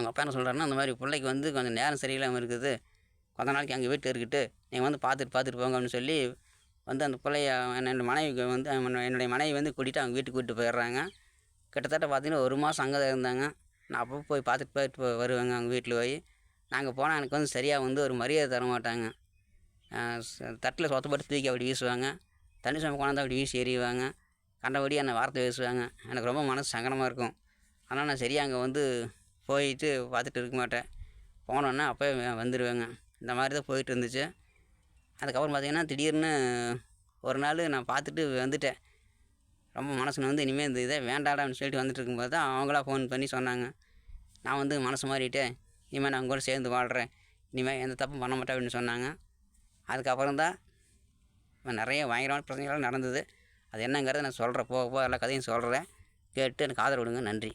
அவங்க அப்பா என்ன சொல்கிறாருன்னா, அந்த மாதிரி பிள்ளைக்கு வந்து கொஞ்சம் நேரம் சரியில்லாமல் இருக்குது, கொஞ்ச நாளைக்கு எங்கள் வீட்டில் இருக்கட்டு, நீங்கள் வந்து பார்த்துட்டு போங்க அப்படின்னு சொல்லி வந்து அந்த பிள்ளைய என்னோட மனைவிக்கு வந்து என்னுடைய மனைவி வந்து கூட்டிகிட்டு அவங்க வீட்டுக்கு கூட்டிட்டு போயிடுறாங்க. கிட்டத்தட்ட பார்த்தீங்கன்னா 1 மாதம் அங்கே தான் இருந்தாங்க. நான் அப்பப்போ போய் பார்த்துட்டு வருவேங்க அவங்க வீட்டில் போய். நாங்கள் போனால் எனக்கு வந்து சரியாக வந்து ஒரு மரியாதை தர மாட்டாங்க. தட்டில் சோத்த போட்டு தூக்கி அப்படி வீசுவாங்க. தண்ணி சோம்பு கொண்டாந்து அப்படி வீசி எறிவாங்க. கண்டபடி என்னை வார்த்தை பேசுவாங்க. எனக்கு ரொம்ப மனசு சங்கடமாக இருக்கும். ஆனால் நான் சரியாக அங்கே வந்து போயிட்டு பார்த்துட்டு இருக்க மாட்டேன். போனோன்னே அப்போயே வந்துடுவேங்க. இந்த மாதிரி தான் போயிட்டு இருந்துச்சு. அதுக்கப்புறம் பார்த்தீங்கன்னா திடீர்னு ஒரு நாள் நான் பார்த்துட்டு வந்துட்டேன். ரொம்ப மனசு வந்து இனிமேல் இந்த இதே வேண்டாடான்னு சொல்லிட்டு வந்துட்டு இருக்கும்போது தான் அவங்களா ஃபோன் பண்ணி சொன்னாங்க. நான் வந்து மனசு மாறிட்டேன். இனிமேல் நான் உங்க கூட சேர்ந்து வாழ்கிறேன். இனிமேல் எந்த தப்பும் பண்ண மாட்டேன் அப்படின்னு சொன்னாங்க. அதுக்கப்புறம் தான் நிறைய பயங்கரமான பிரச்சனைகள்லாம் நடந்தது. அது என்னங்கிறத நான் சொல்கிறேன். போக போக எல்லா கதையும் சொல்கிறேன். கேட்டு எனக்கு ஆதரவு கொடுங்க. நன்றி.